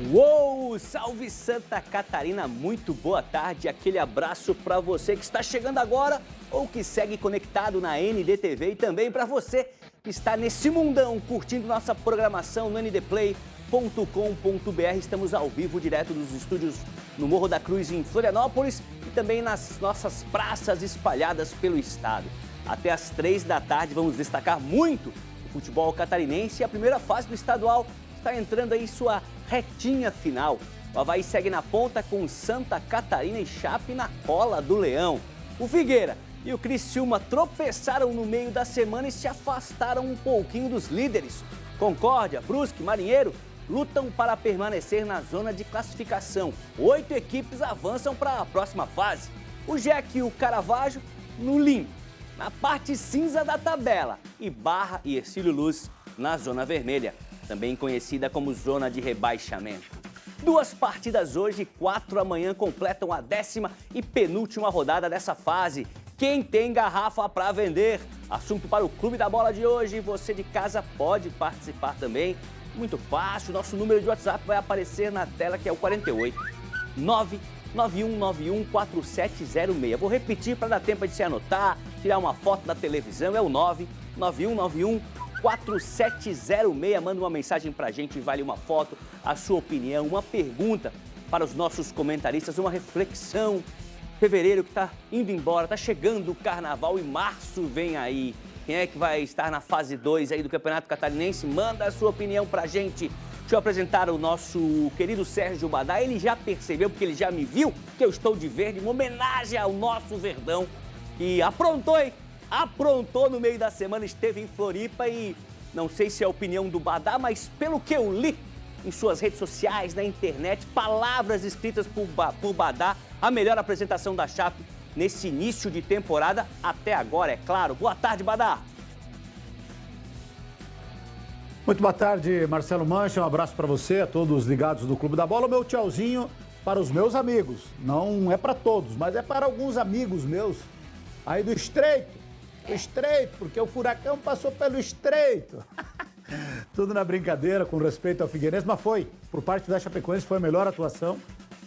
Uou! Salve Santa Catarina, muito boa tarde, aquele abraço para você que está chegando agora ou que segue conectado na NDTV e também para você que está nesse mundão curtindo nossa programação no ndplay.com.br. Estamos ao vivo direto dos estúdios no Morro da Cruz em Florianópolis e também nas nossas praças espalhadas pelo estado. Até às 3 da tarde vamos destacar muito o futebol catarinense e a primeira fase do estadual está entrando aí sua retinha final. O Avaí segue na ponta com Santa Catarina e Chape na cola do Leão. O Figueira e o Criciúma tropeçaram no meio da semana e se afastaram um pouquinho dos líderes. Concórdia, Brusque, Marinheiro lutam para permanecer na zona de classificação. 8 equipes avançam para a próxima fase. O Jack e o Caravaggio no limpo, na parte cinza da tabela. E Barra e Ercílio Luz na zona vermelha, também conhecida como zona de rebaixamento. 2 partidas hoje e 4 amanhã completam a 10ª e penúltima rodada dessa fase. Quem tem garrafa para vender? Assunto para o Clube da Bola de hoje. Você de casa pode participar também. Muito fácil, nosso número de WhatsApp vai aparecer na tela, que é o 48 991914706. Vou repetir para dar tempo de se anotar, tirar uma foto da televisão. É o 991914706. Manda uma mensagem pra gente, vale uma foto, a sua opinião, uma pergunta para os nossos comentaristas, uma reflexão. Fevereiro que tá indo embora, tá chegando o carnaval e março vem aí. Quem é que vai estar na fase 2 aí do Campeonato Catarinense? Manda a sua opinião pra gente. Deixa eu apresentar o nosso querido Sérgio Badá. Ele já percebeu, porque ele já me viu, que eu estou de verde, uma homenagem ao nosso Verdão. E aprontou, hein? Aprontou no meio da semana, esteve em Floripa e não sei se é a opinião do Badá, mas pelo que eu li em suas redes sociais, na internet, palavras escritas por Badá, a melhor apresentação da Chape nesse início de temporada até agora, é claro. Boa tarde, Badá. Muito boa tarde, Marcelo Mancha, um abraço para você, a todos ligados do Clube da Bola. O meu tchauzinho para os meus amigos, não é para todos, mas é para alguns amigos meus aí do Estreito, porque o furacão passou pelo Estreito. Tudo na brincadeira, com respeito ao Figueirense, mas foi, por parte da Chapecoense, foi a melhor atuação.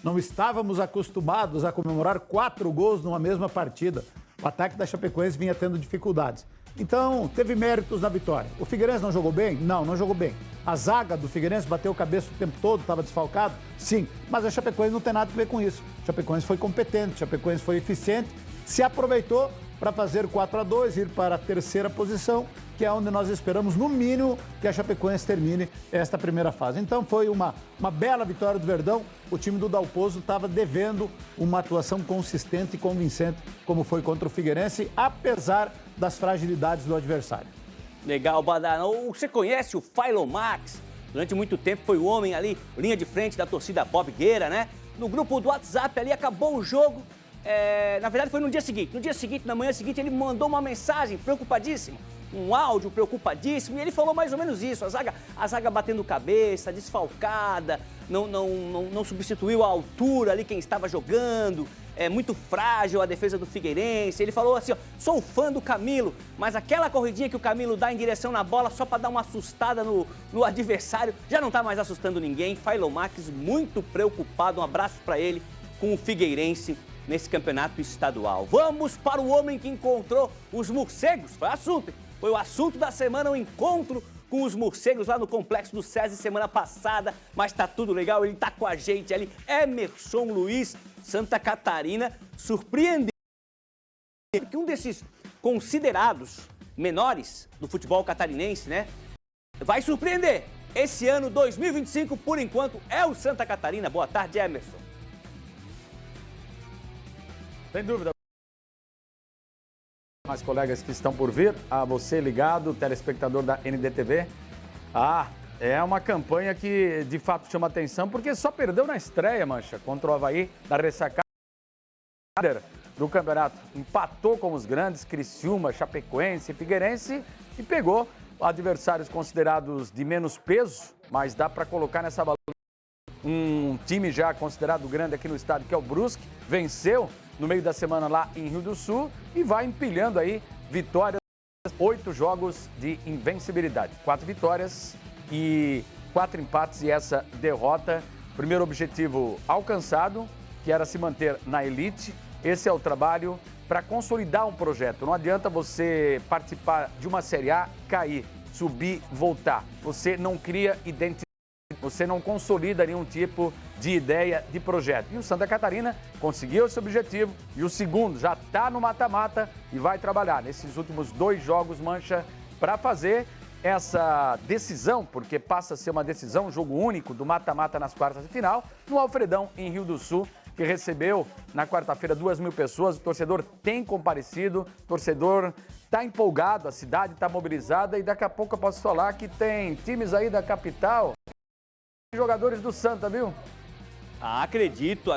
Não estávamos acostumados a comemorar 4 gols numa mesma partida. O ataque da Chapecoense vinha tendo dificuldades. Então, teve méritos na vitória. O Figueirense não jogou bem? Não jogou bem. A zaga do Figueirense bateu cabeça o tempo todo, estava desfalcado? Sim, mas a Chapecoense não tem nada a ver com isso. A Chapecoense foi competente, a Chapecoense foi eficiente, se aproveitou para fazer 4-2, ir para a 3ª posição, que é onde nós esperamos, no mínimo, que a Chapecoense termine esta primeira fase. Então foi uma bela vitória do Verdão. O time do Dalpozo estava devendo uma atuação consistente e convincente, como foi contra o Figueirense, apesar das fragilidades do adversário. Legal, Badá. Você conhece o Philo Max? Durante muito tempo foi o homem ali, linha de frente da torcida bobgueira, né? No grupo do WhatsApp ali, acabou o jogo. Na verdade foi no dia seguinte. No dia seguinte, na manhã seguinte, ele mandou uma mensagem preocupadíssimo, um áudio preocupadíssimo, e ele falou mais ou menos isso: a zaga batendo cabeça, desfalcada, não substituiu a altura ali quem estava jogando, é muito frágil a defesa do Figueirense. Ele falou assim, ó, sou fã do Camilo, mas aquela corridinha que o Camilo dá em direção na bola só para dar uma assustada no adversário, já não tá mais assustando ninguém. Philo Max muito preocupado, um abraço para ele, com o Figueirense nesse campeonato estadual. Vamos para o homem que encontrou os morcegos. Foi o assunto da semana, o encontro com os morcegos lá no Complexo do SESI semana passada, mas tá tudo legal, ele tá com a gente ali. Emerson Luiz, Santa Catarina, surpreendeu que um desses considerados menores do futebol catarinense, né, vai surpreender. Esse ano 2025, por enquanto, é o Santa Catarina. Boa tarde, Emerson. Sem dúvida. Mais colegas que estão por vir, a você ligado, telespectador da NDTV. É uma campanha que de fato chama atenção, porque só perdeu na estreia, Mancha, contra o Avaí, da ressacada do campeonato. Empatou com os grandes, Criciúma, Chapecoense, Figueirense, e pegou adversários considerados de menos peso, mas dá para colocar nessa balança um time já considerado grande aqui no estado, que é o Brusque, venceu no meio da semana lá em Rio do Sul e vai empilhando aí vitórias, 8 jogos de invencibilidade, 4 vitórias e 4 empates, e essa derrota Primeiro objetivo alcançado, que era se manter na elite. Esse é o trabalho para consolidar um projeto. Não adianta você participar de uma Série A, cair, subir, voltar. Você não cria identidade, você não consolida nenhum tipo de ideia, de projeto. E o Santa Catarina conseguiu esse objetivo e o segundo já está no mata-mata e vai trabalhar nesses últimos 2 jogos, Mancha, para fazer essa decisão, porque passa a ser uma decisão, um jogo único do mata-mata nas quartas de final, no Alfredão, em Rio do Sul, que recebeu na quarta-feira 2.000 pessoas. O torcedor tem comparecido, o torcedor está empolgado, a cidade está mobilizada e daqui a pouco eu posso falar que tem times aí da capital, jogadores do Santa, viu? Acredito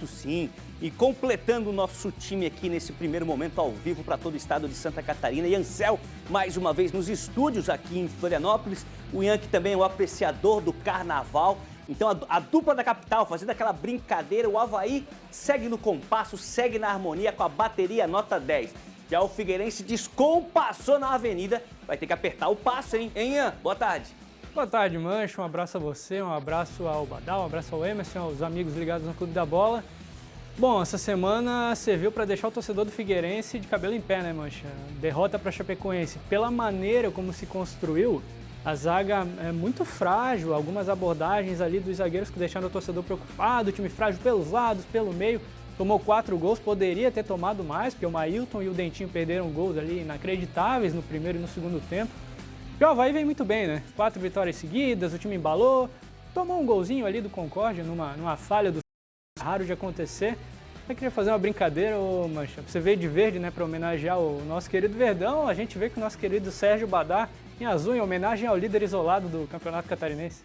sim. E completando o nosso time aqui nesse primeiro momento ao vivo para todo o estado de Santa Catarina, Iancel, mais uma vez nos estúdios aqui em Florianópolis. O Ian, que também é o apreciador do carnaval. Então a dupla da capital fazendo aquela brincadeira, o Avaí segue no compasso, segue na harmonia com a bateria nota 10. Já o Figueirense descompassou na avenida, vai ter que apertar o passo, hein, Ian? Boa tarde. Boa tarde, Mancha. Um abraço a você, um abraço ao Badal, um abraço ao Emerson, aos amigos ligados no Clube da Bola. Bom, essa semana serviu para deixar o torcedor do Figueirense de cabelo em pé, né, Mancha? Derrota para a Chapecoense. Pela maneira como se construiu, a zaga é muito frágil, algumas abordagens ali dos zagueiros que deixaram o torcedor preocupado, o time frágil pelos lados, pelo meio. Tomou 4 gols, poderia ter tomado mais, porque o Mailton e o Dentinho perderam gols ali inacreditáveis no primeiro e no segundo tempo. E o Avaí vem muito bem, né? 4 vitórias seguidas, o time embalou, tomou um golzinho ali do Concórdia, numa falha do raro de acontecer. Eu queria fazer uma brincadeira, ô Mancha. Você veio de verde, né, para homenagear o nosso querido Verdão. A gente vê que o nosso querido Sérgio Badar em azul, em homenagem ao líder isolado do Campeonato Catarinense.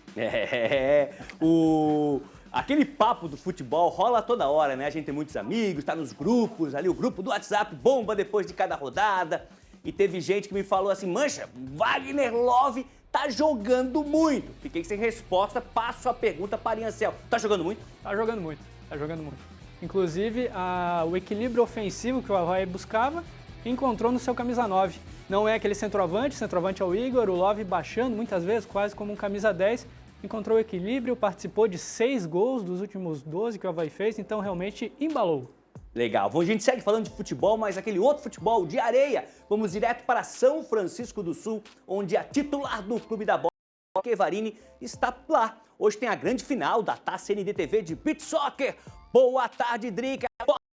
Aquele papo do futebol rola toda hora, né? A gente tem muitos amigos, tá nos grupos, ali o grupo do WhatsApp bomba depois de cada rodada. E teve gente que me falou assim, Mancha, Wagner Love tá jogando muito. Fiquei sem resposta, passo a pergunta para Iancel. Tá jogando muito? Tá jogando muito. Inclusive, o equilíbrio ofensivo que o Avaí buscava, encontrou no seu camisa 9. Não é aquele centroavante, o centroavante é o Igor, o Love baixando muitas vezes, quase como um camisa 10. Encontrou o equilíbrio, participou de 6 gols dos últimos 12 que o Avaí fez, então realmente embalou. Legal. Bom, a gente segue falando de futebol, mas aquele outro futebol de areia. Vamos direto para São Francisco do Sul, onde a titular do Clube da Bola, Kevarini, está lá. Hoje tem a grande final da Taça NDTV de Beach Soccer. Boa tarde, Drica.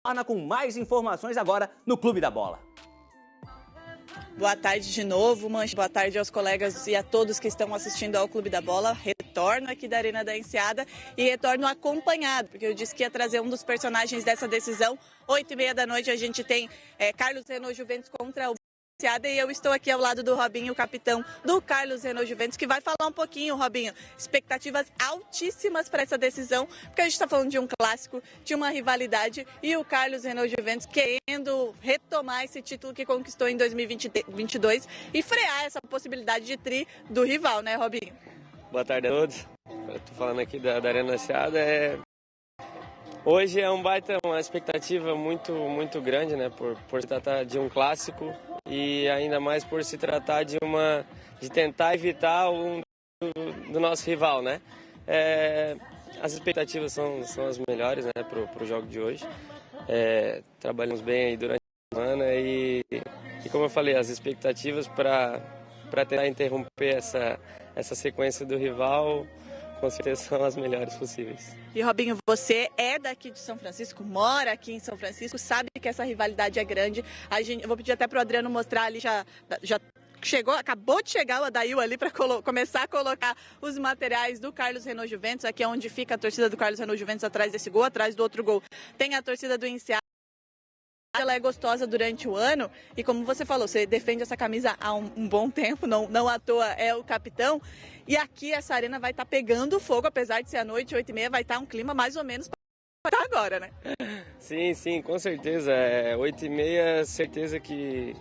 Torna com mais informações agora no Clube da Bola. Boa tarde de novo, Mancha. Boa tarde aos colegas e a todos que estão assistindo ao Clube da Bola. Retorno aqui da Arena da Enseada e retorno acompanhado, porque eu disse que ia trazer um dos personagens dessa decisão. 8h30 da noite a gente tem Carlos Renault Juventus contra o Enseada e eu estou aqui ao lado do Robinho, o capitão do Carlos Renault Juventus, que vai falar um pouquinho, Robinho, expectativas altíssimas para essa decisão, porque a gente está falando de um clássico, de uma rivalidade e o Carlos Renault Juventus querendo retomar esse título que conquistou em 2022 e frear essa possibilidade de tri do rival, né, Robinho? Boa tarde a todos. Estou falando aqui da Arena da Enseada. Hoje é uma expectativa muito grande, né, por se tratar de um clássico e ainda mais por se tratar de tentar evitar do nosso rival, né? As expectativas são as melhores, né, pro jogo de hoje. Trabalhamos bem aí durante a semana e como eu falei, as expectativas para tentar interromper essa sequência do rival, com certeza são as melhores possíveis. E Robinho, você é daqui de São Francisco, mora aqui em São Francisco, sabe que essa rivalidade é grande. Eu vou pedir até para o Adriano mostrar ali, já chegou, acabou de chegar o Adail ali para começar a colocar os materiais do Carlos Renault Juventus. Aqui é onde fica a torcida do Carlos Renault Juventus, atrás desse gol, atrás do outro gol tem a torcida do Enseada. Ela é gostosa durante o ano e, como você falou, você defende essa camisa há um bom tempo, não à toa é o capitão. E aqui essa arena vai estar pegando fogo, apesar de ser à noite, 8h30, vai estar um clima mais ou menos para agora, né? Sim, com certeza. 8h30, certeza que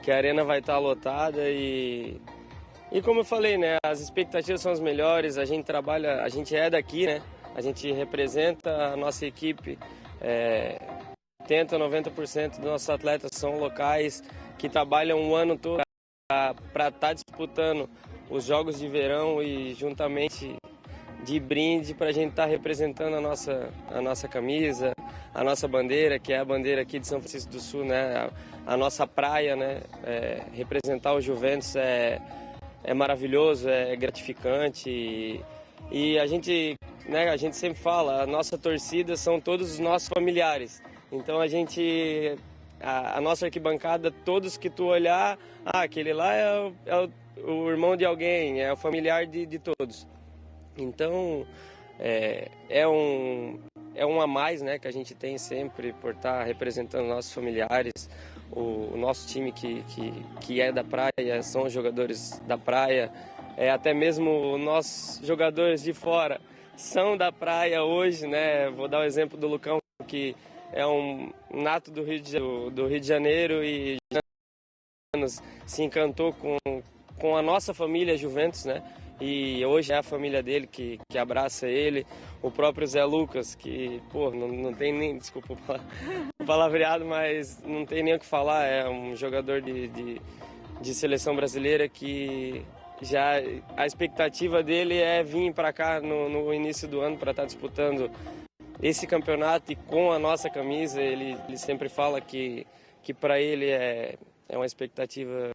a arena vai estar lotada e como eu falei, né, as expectativas são as melhores, a gente trabalha, a gente é daqui, né? A gente representa a nossa equipe. 80, 90% dos nossos atletas são locais que trabalham um ano todo para estar disputando os jogos de verão e juntamente de brinde para a gente estar representando a nossa camisa, a nossa bandeira, que é a bandeira aqui de São Francisco do Sul, né? A nossa praia, né? Representar o Juventus é maravilhoso, é gratificante e a gente, né, a gente sempre fala, a nossa torcida são todos os nossos familiares. Então a nossa arquibancada, todos que tu olhar, aquele lá é o irmão de alguém, é o familiar de todos. Então é um a mais, né, que a gente tem sempre por estar representando nossos familiares. O nosso time que é da praia, são os jogadores da praia, até mesmo nossos jogadores de fora são da praia hoje, né? Vou dar o exemplo do Lucão, que é um nato do Rio de Janeiro e se encantou com a nossa família Juventus, né? E hoje é a família dele que abraça ele, o próprio Zé Lucas, que, pô, não tem nem, desculpa o palavreado, mas não tem nem o que falar, é um jogador de seleção brasileira que já a expectativa dele é vir para cá no início do ano para estar disputando esse campeonato e com a nossa camisa. Ele sempre fala que para ele é uma expectativa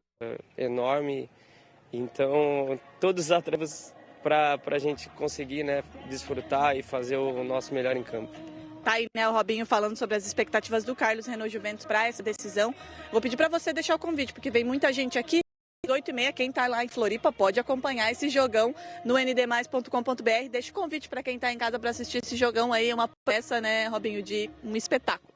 enorme. Então, todos os atletas para a gente conseguir, né, desfrutar e fazer o nosso melhor em campo. Tá aí, né, o Robinho falando sobre as expectativas do Carlos Renault Juventus para essa decisão. Vou pedir para você deixar o convite, porque vem muita gente aqui. 8h30, quem está lá em Floripa pode acompanhar esse jogão no ndmais.com.br. Deixa o convite para quem está em casa para assistir esse jogão aí, uma peça, né, Robinho, de um espetáculo.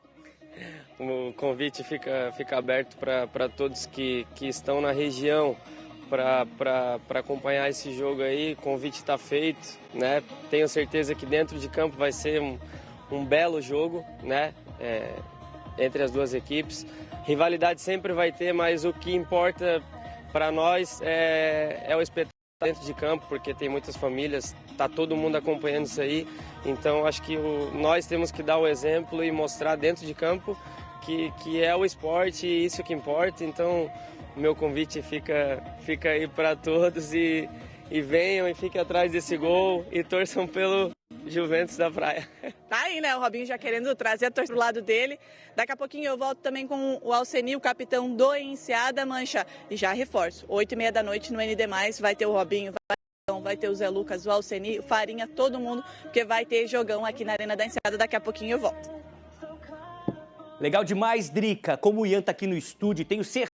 O convite fica aberto para todos que estão na região para acompanhar esse jogo aí. O convite está feito, né? Tenho certeza que dentro de campo vai ser um belo jogo, né? Entre as duas equipes. Rivalidade sempre vai ter, mas o que importa para nós é o espetáculo dentro de campo, porque tem muitas famílias, tá todo mundo acompanhando isso aí. Então acho que nós temos que dar o exemplo e mostrar dentro de campo que é o esporte e isso que importa. Então meu convite fica aí para todos e venham e fiquem atrás desse gol e torçam pelo Juventus da praia. Tá aí, né, o Robinho já querendo trazer a torcida do lado dele. Daqui a pouquinho eu volto também com o Alceni, o capitão do Enseada, Mancha. E já reforço, 8h30 da noite no ND+, vai ter o Robinho, vai ter o Zé Lucas, o Alceni, o Farinha, todo mundo, porque vai ter jogão aqui na Arena da Enseada. Daqui a pouquinho eu volto. Legal demais, Drica. Como o Ian tá aqui no estúdio, tenho certeza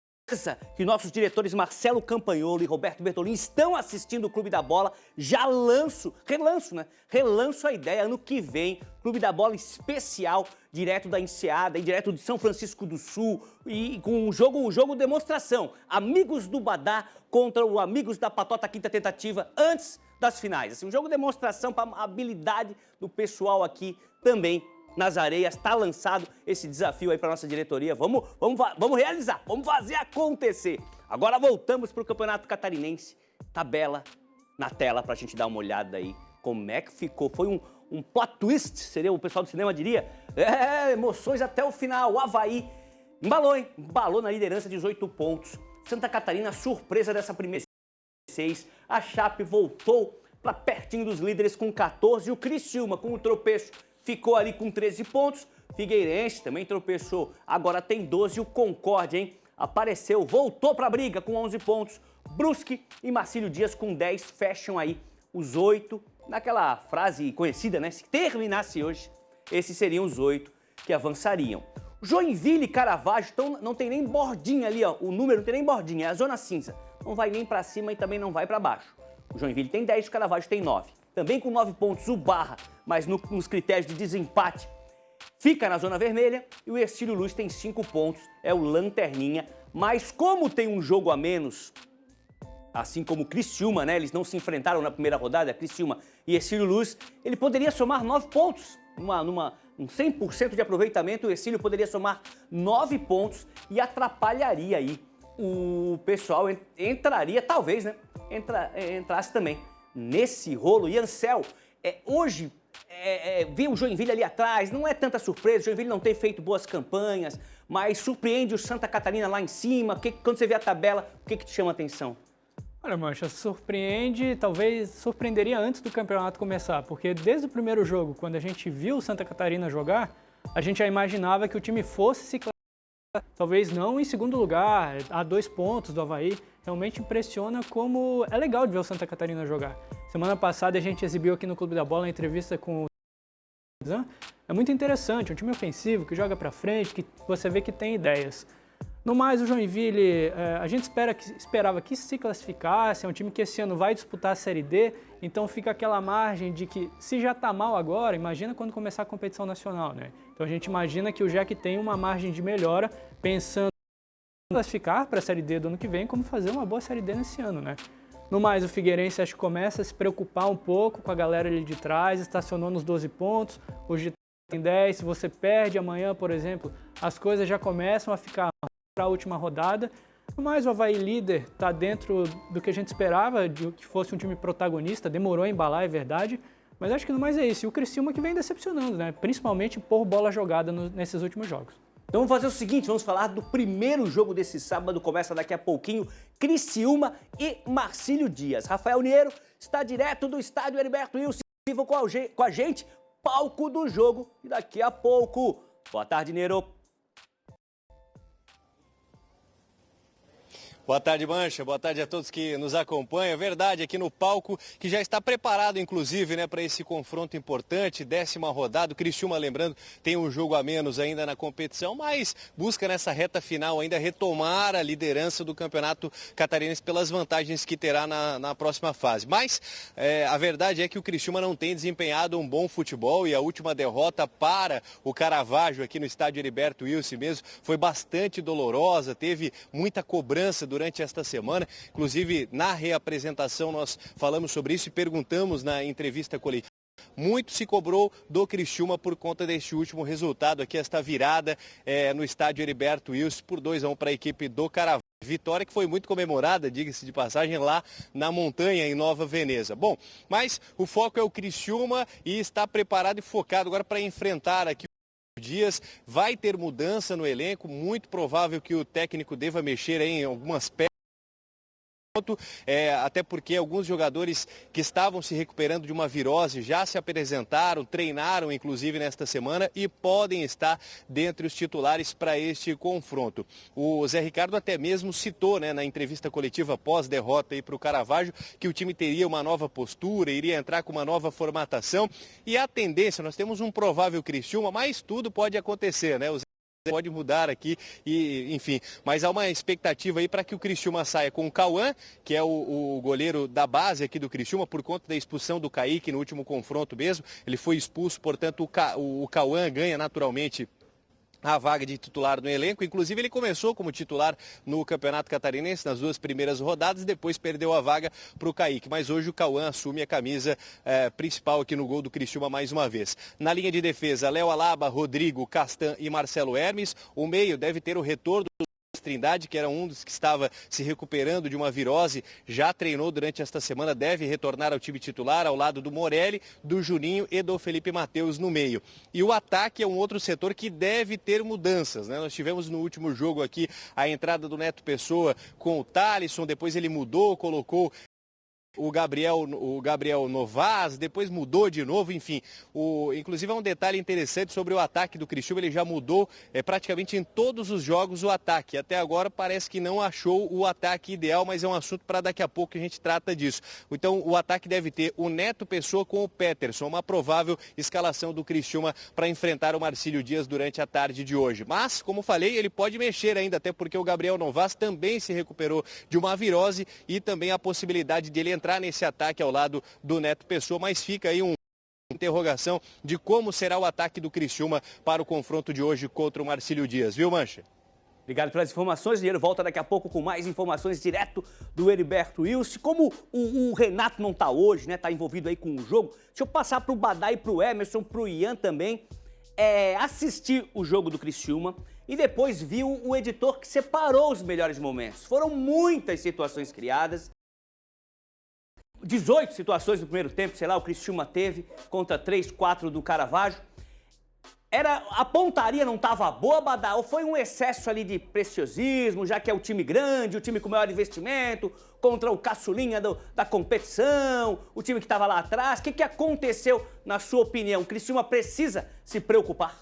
que nossos diretores Marcelo Campagnolo e Roberto Bertolini estão assistindo o Clube da Bola. Já relanço a ideia, ano que vem, Clube da Bola especial, direto da Enseada e direto de São Francisco do Sul, e com um jogo demonstração. Amigos do Badá contra o Amigos da Patota, quinta tentativa, antes das finais. Assim, um jogo demonstração para a habilidade do pessoal aqui também nas areias. Tá lançado esse desafio aí para nossa diretoria. Vamos realizar, vamos fazer acontecer. Agora voltamos para o Campeonato Catarinense. Tabela na tela para a gente dar uma olhada aí. Como é que ficou? Foi um plot twist, seria o pessoal do cinema diria. Emoções até o final. O Avaí embalou, hein? Embalou na liderança, 18 pontos. Santa Catarina, surpresa dessa primeira 6. A Chape voltou para pertinho dos líderes com 14. E o Criciúma, com o tropeço, ficou ali com 13 pontos. Figueirense também tropeçou, agora tem 12. O Concórdia, hein? Apareceu, voltou para a briga com 11 pontos. Brusque e Marcílio Dias com 10 fecham aí os 8. Naquela frase conhecida, né? Se terminasse hoje, esses seriam os 8 que avançariam. Joinville e Caravaggio não tem nem bordinha ali, ó. O número não tem nem bordinha, é a zona cinza. Não vai nem para cima e também não vai para baixo. O Joinville tem 10, o Caravaggio tem 9. Também com 9 pontos o Barra, mas nos critérios de desempate, fica na zona vermelha. E o Ercílio Luz tem 5 pontos, é o lanterninha. Mas como tem um jogo a menos, assim como o Criciúma, né? Eles não se enfrentaram na primeira rodada, Criciúma e Ercílio Luz, ele poderia somar 9 pontos. Um 100% de aproveitamento, o Ercílio poderia somar 9 pontos e atrapalharia aí. O pessoal entraria, talvez, né? Entrasse também nesse rolo. E Ansel, hoje, ver o Joinville ali atrás, não é tanta surpresa. O Joinville não tem feito boas campanhas, mas surpreende o Santa Catarina lá em cima. Quando você vê a tabela, o que te chama a atenção? Olha, Olha, Mancha, surpreende, talvez surpreenderia antes do campeonato começar, porque desde o primeiro jogo, quando a gente viu o Santa Catarina jogar, a gente já imaginava que o time fosse se classificar, talvez não em segundo lugar, a 2 pontos do Avaí. Realmente impressiona como é legal de ver o Santa Catarina jogar. Semana passada a gente exibiu aqui no Clube da Bola a entrevista com o é muito interessante, um time ofensivo que joga pra frente, que você vê que tem ideias. No mais, o Joinville, a gente esperava que se classificasse, é um time que esse ano vai disputar a Série D, então fica aquela margem de que se já tá mal agora, imagina quando começar a competição nacional, né? Então a gente imagina que o Jack tem uma margem de melhora, pensando em classificar para a Série D do ano que vem, como fazer uma boa Série D nesse ano, né? No mais, o Figueirense acho que começa a se preocupar um pouco com a galera ali de trás, estacionou nos 12 pontos, hoje tem 10, se você perde amanhã, por exemplo, as coisas já começam a ficar para a última rodada. No mais, o Avaí líder está dentro do que a gente esperava, de que fosse um time protagonista, demorou a embalar, é verdade, mas acho que no mais é isso. E o Criciúma que vem decepcionando, né? Principalmente por bola jogada nesses últimos jogos. Então vamos fazer o seguinte, vamos falar do primeiro jogo desse sábado, começa daqui a pouquinho, Criciúma e Marcílio Dias. Rafael Niero está direto do estádio Heriberto Wilson, vivo com a gente, palco do jogo, e daqui a pouco. Boa tarde, Niero. Boa tarde, Mancha. Boa tarde a todos que nos acompanham. É verdade, aqui no palco, que já está preparado, inclusive, né, para esse confronto importante, 10ª rodada. O Criciúma, lembrando, tem um jogo a menos ainda na competição, mas busca nessa reta final ainda retomar a liderança do Campeonato Catarinense pelas vantagens que terá na próxima fase. Mas a verdade é que o Criciúma não tem desempenhado um bom futebol e a última derrota para o Caravaggio aqui no estádio Heriberto Wilson mesmo foi bastante dolorosa, teve muita cobrança durante esta semana, inclusive na reapresentação nós falamos sobre isso e perguntamos na entrevista coletiva. Muito se cobrou do Criciúma por conta deste último resultado aqui, esta virada no estádio Heriberto Wilson por 2-1 para a equipe do Caravaggio. Vitória que foi muito comemorada, diga-se de passagem, lá na montanha em Nova Veneza. Bom, mas o foco é o Criciúma e está preparado e focado agora para enfrentar aqui Dias. Vai ter mudança no elenco, muito provável que o técnico deva mexer em algumas peças. Até porque alguns jogadores que estavam se recuperando de uma virose já se apresentaram, treinaram inclusive nesta semana e podem estar dentre os titulares para este confronto. O Zé Ricardo até mesmo citou, né, na entrevista coletiva pós-derrota para o Caravaggio que o time teria uma nova postura, iria entrar com uma nova formatação e a tendência, nós temos um provável Criciúma, mas tudo pode acontecer, né? Pode mudar aqui, e enfim, mas há uma expectativa aí para que o Criciúma saia com o Cauã, que é o goleiro da base aqui do Criciúma, por conta da expulsão do Kaique no último confronto mesmo, ele foi expulso, portanto o Cauã ganha naturalmente a vaga de titular no elenco. Inclusive ele começou como titular no Campeonato Catarinense nas 2 primeiras rodadas, depois perdeu a vaga para o Kaique, mas hoje o Cauã assume a camisa principal aqui no gol do Criciúma mais uma vez. Na linha de defesa, Léo Alaba, Rodrigo, Castan e Marcelo Hermes. O meio deve ter o retorno do Trindade, que era um dos que estava se recuperando de uma virose, já treinou durante esta semana, deve retornar ao time titular, ao lado do Morelli, do Juninho e do Felipe Mateus no meio. E o ataque é um outro setor que deve ter mudanças, né? Nós tivemos no último jogo aqui a entrada do Neto Pessoa com o Thalisson, depois ele mudou, colocou o Gabriel Novas, depois mudou de novo, enfim. Inclusive é um detalhe interessante sobre o ataque do Criciúma, ele já mudou praticamente em todos os jogos o ataque. Até agora parece que não achou o ataque ideal, mas é um assunto para daqui a pouco a gente trata disso. Então o ataque deve ter o Neto Pessoa com o Peterson, uma provável escalação do Criciúma para enfrentar o Marcílio Dias durante a tarde de hoje. Mas, como falei, ele pode mexer ainda, até porque o Gabriel Novas também se recuperou de uma virose e também a possibilidade de ele entrar nesse ataque ao lado do Neto Pessoa, mas fica aí uma interrogação de como será o ataque do Criciúma para o confronto de hoje contra o Marcílio Dias, viu, Mancha? Obrigado pelas informações, Dinheiro volta daqui a pouco com mais informações direto do Heriberto Wilson. Como o Renato não está hoje, né, está envolvido aí com o jogo, deixa eu passar para o Badá e para o Emerson, para o Ian também, assistir o jogo do Criciúma e depois viu o editor que separou os melhores momentos. Foram muitas situações criadas, 18 situações no primeiro tempo, sei lá, o Criciúma teve contra 3, 4 do Caravaggio. A pontaria não estava boa, Badá? Ou foi um excesso ali de preciosismo, já que é o time grande, o time com maior investimento, contra o caçulinha da competição, o time que estava lá atrás? O que aconteceu, na sua opinião? O Criciúma precisa se preocupar?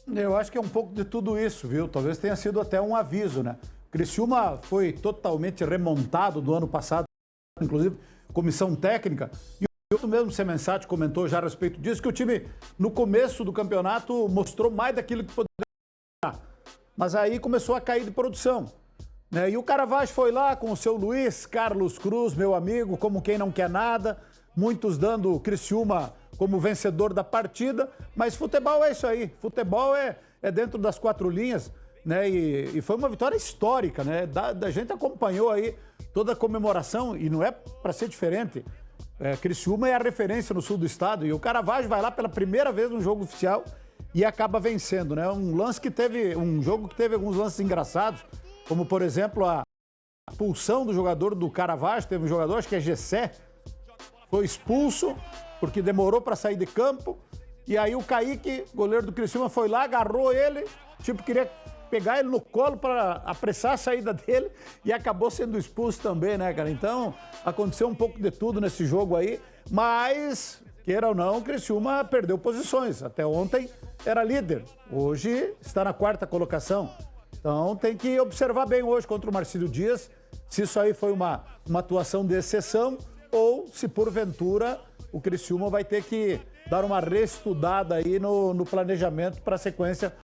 Eu acho que é um pouco de tudo isso, viu? Talvez tenha sido até um aviso, né? O Criciúma foi totalmente remontado do ano passado, inclusive comissão técnica, e o mesmo Semensati comentou já a respeito disso, que o time, no começo do campeonato, mostrou mais daquilo que poderia, mas aí começou a cair de produção, né? E o Caravaggio foi lá com o seu Luiz Carlos Cruz, meu amigo, como quem não quer nada, muitos dando o Criciúma como vencedor da partida, mas futebol é isso aí, futebol é dentro das quatro linhas, né? E foi uma vitória histórica, né? Da gente acompanhou aí toda a comemoração, e não é para ser diferente. Criciúma é a referência no sul do estado, e o Caravaggio vai lá pela primeira vez no jogo oficial e acaba vencendo, né? Um jogo que teve alguns lances engraçados, como por exemplo a expulsão do jogador do Caravaggio. Teve um jogador, acho que é Gessé, foi expulso porque demorou para sair de campo, e aí o Kaique, goleiro do Criciúma, foi lá, agarrou ele, queria pegar ele no colo para apressar a saída dele, e acabou sendo expulso também, né, cara? Então, aconteceu um pouco de tudo nesse jogo aí, mas, queira ou não, o Criciúma perdeu posições. Até ontem era líder, hoje está na quarta colocação. Então, tem que observar bem hoje contra o Marcílio Dias, se isso aí foi uma atuação de exceção, ou se porventura o Criciúma vai ter que dar uma reestudada aí no planejamento para a sequência.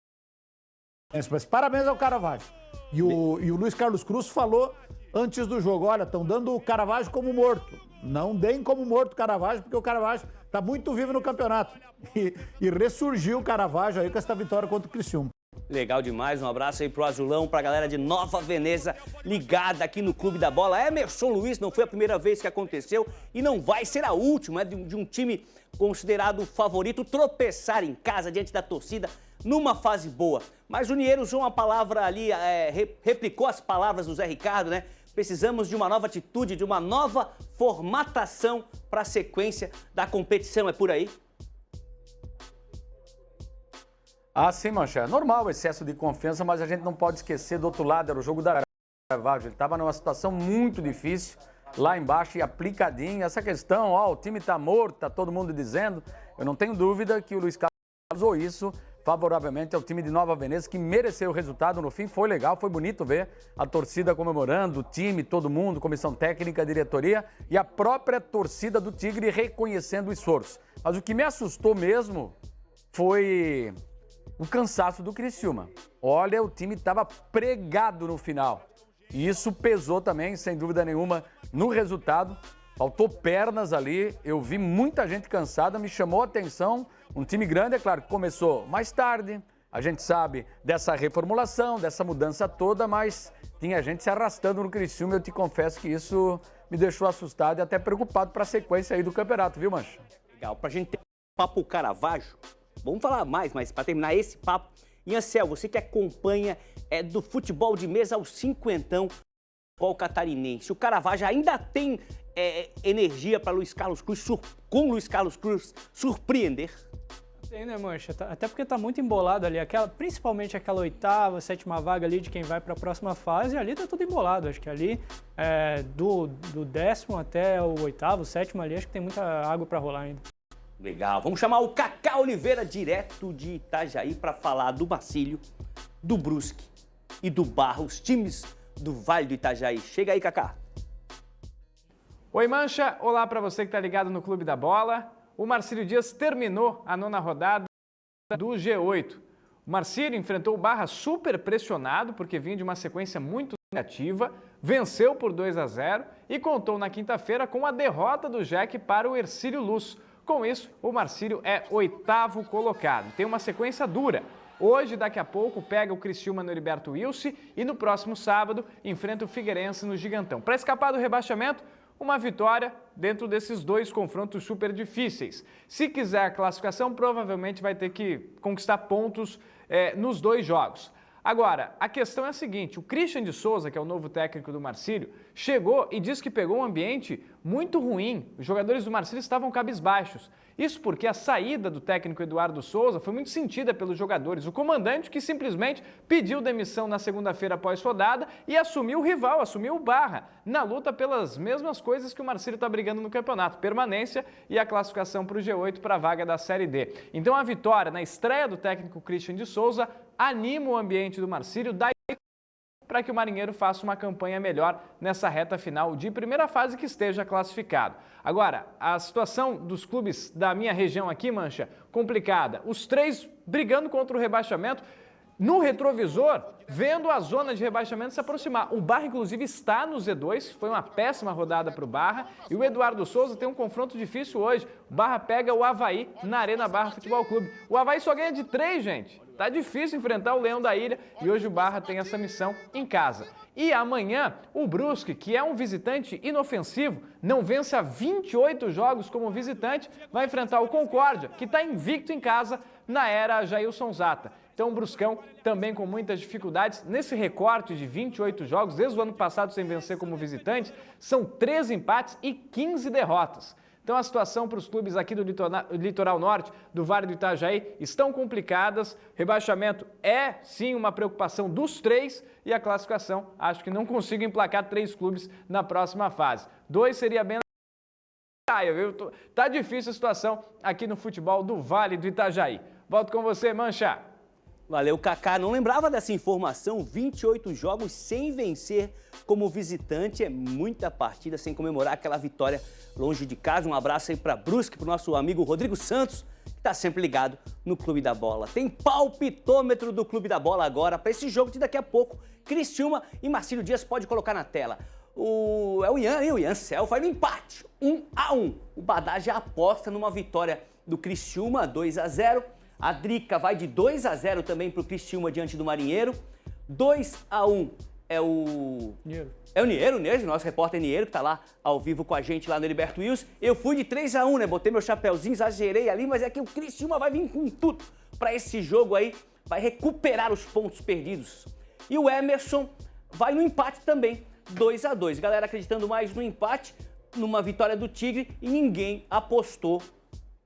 Mas parabéns ao Caravaggio. E o Luiz Carlos Cruz falou antes do jogo: olha, estão dando o Caravaggio como morto. Não deem como morto o Caravaggio, porque o Caravaggio está muito vivo no campeonato. E ressurgiu o Caravaggio aí com essa vitória contra o Criciúma. Legal demais, um abraço aí pro Azulão, pra galera de Nova Veneza ligada aqui no Clube da Bola. Emerson Luiz, não foi a primeira vez que aconteceu e não vai ser a última, de um time considerado favorito tropeçar em casa diante da torcida numa fase boa. Mas o Niero usou uma palavra ali, replicou as palavras do Zé Ricardo, né? Precisamos de uma nova atitude, de uma nova formatação para a sequência da competição, é por aí? Ah, sim, Mancha. É normal o excesso de confiança, mas a gente não pode esquecer do outro lado, era o jogo da Caravaggio. Ele estava numa situação muito difícil, lá embaixo e aplicadinho. Essa questão, o time está morto, está todo mundo dizendo. Eu não tenho dúvida que o Luiz Carlos usou isso favoravelmente ao time de Nova Veneza, que mereceu o resultado no fim. Foi legal, foi bonito ver a torcida comemorando, o time, todo mundo, comissão técnica, diretoria e a própria torcida do Tigre reconhecendo o esforço. Mas o que me assustou mesmo foi o cansaço do Criciúma. Olha, o time estava pregado no final. E isso pesou também, sem dúvida nenhuma, no resultado. Faltou pernas ali, eu vi muita gente cansada, me chamou a atenção. Um time grande, é claro, que começou mais tarde. A gente sabe dessa reformulação, dessa mudança toda, mas tinha gente se arrastando no Criciúma. Eu te confesso que isso me deixou assustado e até preocupado para a sequência aí do campeonato, viu, Mancha? Legal, pra gente ter um papo Caravaggio, vamos falar mais, mas para terminar esse papo, Iancel, você que acompanha do futebol de mesa aos cinquentão, futebol catarinense, o Caravaggio ainda tem energia para Luiz Carlos Cruz, com Luiz Carlos Cruz, surpreender? Tem, né, Mancha? Até porque tá muito embolado ali, principalmente aquela oitava, sétima vaga ali de quem vai para a próxima fase, ali tá tudo embolado. Acho que ali, do décimo até o oitavo, sétimo ali, acho que tem muita água para rolar ainda. Legal, vamos chamar o Cacá Oliveira, direto de Itajaí, para falar do Marcílio, do Brusque e do Barra, os times do Vale do Itajaí. Chega aí, Cacá. Oi, Mancha. Olá para você que está ligado no Clube da Bola. O Marcílio Dias terminou a 9ª rodada do G8. O Marcílio enfrentou o Barra super pressionado, porque vinha de uma sequência muito negativa, venceu por 2-0 e contou na quinta-feira com a derrota do Jack para o Hercílio Luz. Com isso, o Marcílio é 8º colocado. Tem uma sequência dura. Hoje, daqui a pouco, pega o Criciúma no Heriberto Wilson e no próximo sábado enfrenta o Figueirense no Gigantão. Para escapar do rebaixamento, uma vitória dentro desses dois confrontos super difíceis. Se quiser a classificação, provavelmente vai ter que conquistar pontos nos dois jogos. Agora, a questão é a seguinte, o Christian de Souza, que é o novo técnico do Marcílio, chegou e disse que pegou um ambiente muito ruim. Os jogadores do Marcílio estavam cabisbaixos. Isso porque a saída do técnico Eduardo Souza foi muito sentida pelos jogadores. O comandante que simplesmente pediu demissão na segunda-feira após rodada e assumiu o rival, assumiu o Barra, na luta pelas mesmas coisas que o Marcílio está brigando no campeonato, permanência e a classificação para o G8 para a vaga da Série D. Então a vitória na estreia do técnico Christian de Souza anima o ambiente do Marcílio, dá para que o Marinheiro faça uma campanha melhor nessa reta final de primeira fase que esteja classificado. Agora, a situação dos clubes da minha região aqui, Mancha, complicada. Os três brigando contra o rebaixamento, no retrovisor, vendo a zona de rebaixamento se aproximar. O Barra, inclusive, está no Z2, foi uma péssima rodada para o Barra, e o Eduardo Souza tem um confronto difícil hoje. O Barra pega o Avaí na Arena Barra Futebol Clube. O Avaí só ganha de 3, gente. Tá difícil enfrentar o Leão da Ilha e hoje o Barra tem essa missão em casa. E amanhã, o Brusque, que é um visitante inofensivo, não vence há 28 jogos como visitante, vai enfrentar o Concórdia, que está invicto em casa na era Jailson Zata. Então o Bruscão também com muitas dificuldades. Nesse recorte de 28 jogos, desde o ano passado sem vencer como visitante, são 13 empates e 15 derrotas. Então a situação para os clubes aqui do litoral norte, do Vale do Itajaí, estão complicadas. Rebaixamento é sim uma preocupação dos três e a classificação, acho que não consigo emplacar 3 clubes na próxima fase. 2 seria bem viu? Tá difícil a situação aqui no futebol do Vale do Itajaí. Volto com você, Mancha. Valeu, Kaká. Não lembrava dessa informação. 28 jogos sem vencer como visitante. É muita partida sem comemorar aquela vitória longe de casa. Um abraço aí para Brusque, para o nosso amigo Rodrigo Santos, que está sempre ligado no Clube da Bola. Tem palpitômetro do Clube da Bola agora para esse jogo de daqui a pouco. Criciúma e Marcílio Dias pode colocar na tela. É o Ian e o Ian Cel vai no empate, 1-1. O Badá já aposta numa vitória do Criciúma, 2-0. A Drica vai de 2-0 também para o Criciúma diante do Marinheiro. 2-1 é o... Niero. É o Niero, nosso repórter Niero, que está lá ao vivo com a gente lá no Heriberto Wilson. Eu fui de 3-1, né? Botei meu chapéuzinho, exagerei ali, mas é que o Criciúma vai vir com tudo para esse jogo aí. Vai recuperar os pontos perdidos. E o Emerson vai no empate também, 2-2. Galera acreditando mais no empate, numa vitória do Tigre e ninguém apostou.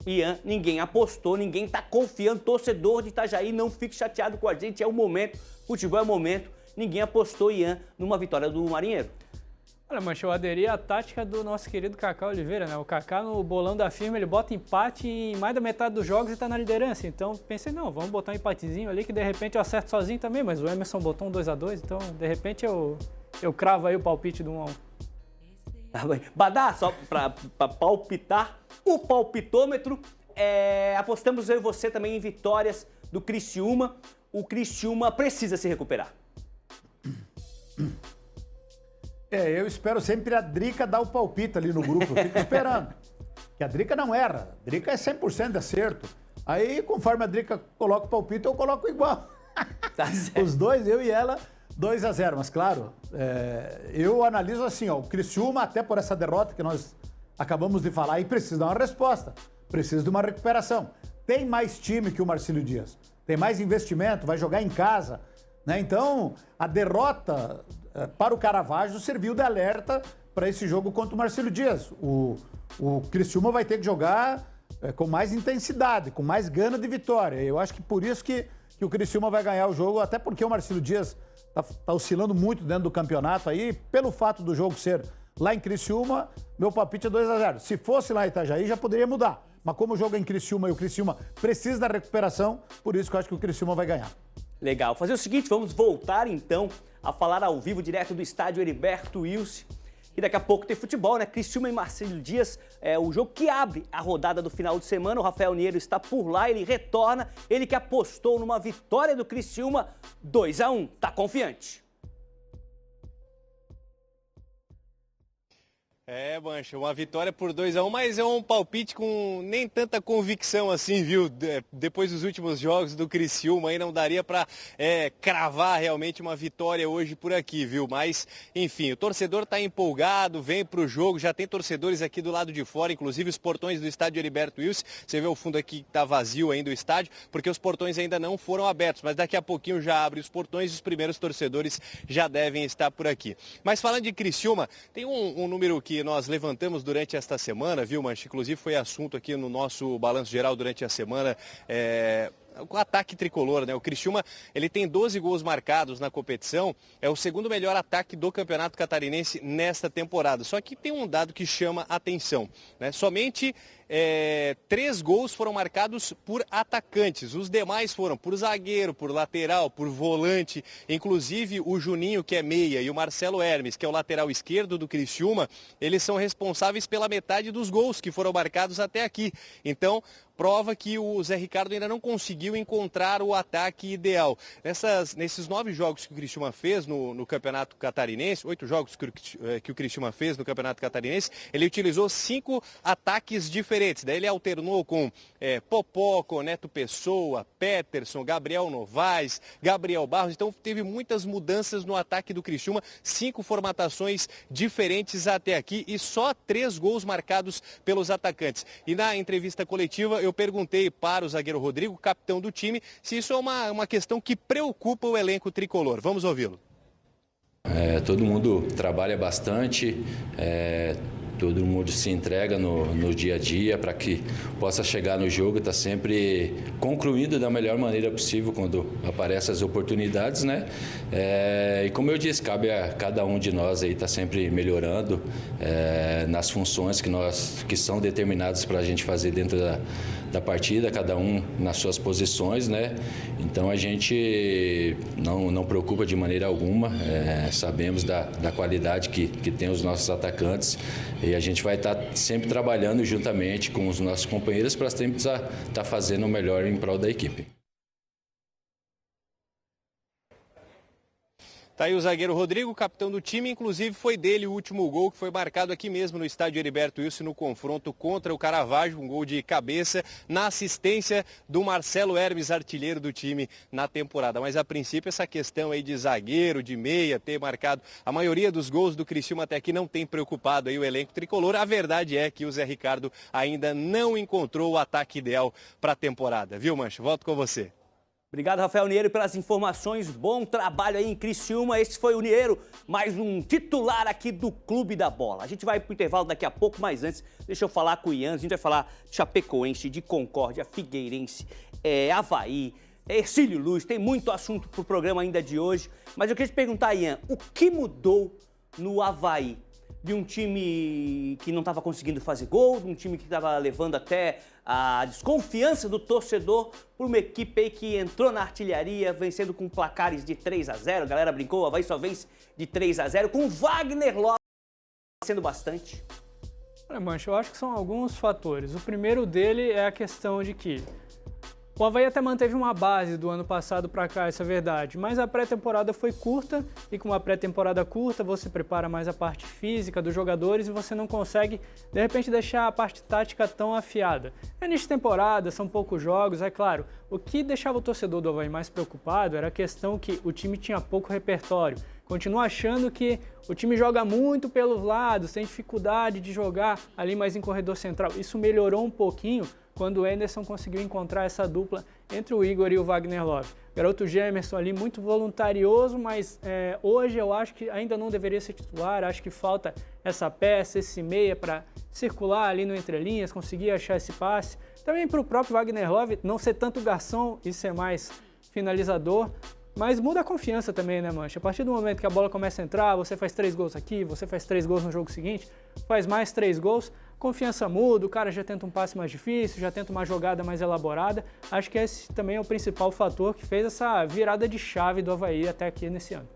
Ian, ninguém apostou, ninguém tá confiando. Torcedor de Itajaí, não fique chateado com a gente, é o momento, futebol é o momento. Ninguém apostou, Ian, numa vitória do Marinheiro. Olha, Mancha, eu aderi à tática do nosso querido Kaká Oliveira, né? O Kaká no bolão da firma, ele bota empate em mais da metade dos jogos e tá na liderança. Então, pensei, não, vamos botar um empatezinho ali que de repente eu acerto sozinho também, mas o Emerson botou um 2-2, então de repente eu cravo aí o palpite do 1-1. Tá bem. Badá, só pra palpitar, o palpitômetro, apostamos eu e você também em vitórias do Criciúma. O Criciúma precisa se recuperar. Eu espero sempre a Drica dar o palpite ali no grupo, eu fico esperando. Que a Drica não erra, a Drica é 100% de acerto. Aí, conforme a Drica coloca o palpite, eu coloco igual. Tá certo. Os dois, eu e ela, 2-0. Mas claro, eu analiso assim, ó, o Criciúma, até por essa derrota que nós acabamos de falar, aí precisa dar uma resposta, precisa de uma recuperação. Tem mais time que o Marcílio Dias, tem mais investimento, vai jogar em casa, né? Então, a derrota para o Caravaggio serviu de alerta para esse jogo contra o Marcílio Dias. O Criciúma vai ter que jogar com mais intensidade, com mais gana de vitória. Eu acho que por isso que o Criciúma vai ganhar o jogo, até porque o Marcílio Dias tá oscilando muito dentro do campeonato aí, pelo fato do jogo ser lá em Criciúma, meu palpite é 2-0. Se fosse lá em Itajaí, já poderia mudar. Mas como o jogo é em Criciúma e o Criciúma precisa da recuperação, por isso que eu acho que o Criciúma vai ganhar. Legal. Fazer o seguinte, vamos voltar então a falar ao vivo direto do estádio Heriberto Wilson. E daqui a pouco tem futebol, né? Criciúma e Marcílio Dias, o jogo que abre a rodada do final de semana. O Rafael Niero está por lá, ele retorna. Ele que apostou numa vitória do Criciúma, 2-1. Tá confiante. Mancha, uma vitória por 2-1, mas é um palpite com nem tanta convicção assim, viu? Depois dos últimos jogos do Criciúma, aí não daria para cravar realmente uma vitória hoje por aqui, viu? Mas, enfim, o torcedor tá empolgado, vem pro jogo, já tem torcedores aqui do lado de fora, inclusive os portões do estádio Heriberto Wilson. Você vê o fundo aqui que tá vazio ainda o estádio, porque os portões ainda não foram abertos, mas daqui a pouquinho já abre os portões e os primeiros torcedores já devem estar por aqui. Mas falando de Criciúma, tem um número que que nós levantamos durante esta semana, viu, Mancha? Inclusive foi assunto aqui no nosso balanço geral durante a semana, o ataque tricolor, né? O Criciúma, ele tem 12 gols marcados na competição, é o segundo melhor ataque do Campeonato Catarinense nesta temporada. Só que tem um dado que chama atenção, né? Somente 3 gols foram marcados por atacantes, os demais foram por zagueiro, por lateral, por volante, inclusive o Juninho, que é meia, e o Marcelo Hermes, que é o lateral esquerdo do Criciúma, eles são responsáveis pela metade dos gols que foram marcados até aqui. Então, prova que o Zé Ricardo ainda não conseguiu encontrar o ataque ideal. Nesses 9 jogos que o Criciúma fez no Campeonato Catarinense, 8 jogos que o Criciúma fez no Campeonato Catarinense, ele utilizou 5 ataques diferentes. Daí ele alternou com Popó, Neto Pessoa, Peterson, Gabriel Novaes, Gabriel Barros. Então teve muitas mudanças no ataque do Criciúma, 5 formatações diferentes até aqui e só 3 gols marcados pelos atacantes. E na entrevista coletiva eu perguntei para o zagueiro Rodrigo, capitão do time, se isso é uma questão que preocupa o elenco tricolor. Vamos ouvi-lo. Todo mundo trabalha bastante, todo mundo se entrega no dia a dia para que possa chegar no jogo e estar sempre concluindo da melhor maneira possível quando aparecem as oportunidades, né? E como eu disse, cabe a cada um de nós aí estar sempre melhorando nas funções que são determinadas para a gente fazer dentro da partida, cada um nas suas posições, né? Então a gente não preocupa de maneira alguma, sabemos da qualidade que tem os nossos atacantes e a gente vai estar sempre trabalhando juntamente com os nossos companheiros para sempre estar fazendo o melhor em prol da equipe. Tá aí o zagueiro Rodrigo, capitão do time, inclusive foi dele o último gol que foi marcado aqui mesmo no estádio Heriberto Wilson no confronto contra o Caravaggio, um gol de cabeça na assistência do Marcelo Hermes, artilheiro do time na temporada. Mas a princípio essa questão aí de zagueiro, de meia, ter marcado a maioria dos gols do Criciúma até aqui não tem preocupado aí o elenco tricolor. A verdade é que o Zé Ricardo ainda não encontrou o ataque ideal para a temporada. Viu, Mancha? Volto com você. Obrigado, Rafael Niero, pelas informações. Bom trabalho aí em Criciúma. Esse foi o Niero, mais um titular aqui do Clube da Bola. A gente vai pro intervalo daqui a pouco, mas antes, deixa eu falar com o Ian. A gente vai falar de Chapecoense, de Concórdia, Figueirense, Avaí, Ercílio Luz. Tem muito assunto pro programa ainda de hoje. Mas eu queria te perguntar, Ian, o que mudou no Avaí? De um time que não estava conseguindo fazer gol, de um time que estava levando até a desconfiança do torcedor por uma equipe aí que entrou na artilharia, vencendo com placares de 3-0. A galera brincou, o Avaí só vence de 3-0, com o Wagner Love sendo bastante. Olha, Mancha, eu acho que são alguns fatores. O primeiro dele é a questão de que o Avaí até manteve uma base do ano passado para cá, essa é verdade, mas a pré-temporada foi curta e com uma pré-temporada curta você prepara mais a parte física dos jogadores e você não consegue, de repente, deixar a parte tática tão afiada. É início de temporada, são poucos jogos, é claro. O que deixava o torcedor do Avaí mais preocupado era a questão que o time tinha pouco repertório. Continua achando que o time joga muito pelos lados, tem dificuldade de jogar ali mais em corredor central. Isso melhorou um pouquinho quando o Anderson conseguiu encontrar essa dupla entre o Igor e o Wagner Love. Garoto Gemerson ali muito voluntarioso, mas hoje eu acho que ainda não deveria ser titular, acho que falta essa peça, esse meia para circular ali no entrelinhas, conseguir achar esse passe. Também para o próprio Wagner Love não ser tanto garçom e ser mais finalizador, mas muda a confiança também, né, Mancha? A partir do momento que a bola começa a entrar, você faz 3 gols aqui, você faz 3 gols no jogo seguinte, faz mais 3 gols, confiança muda, o cara já tenta um passe mais difícil, já tenta uma jogada mais elaborada. Acho que esse também é o principal fator que fez essa virada de chave do Avaí até aqui nesse ano.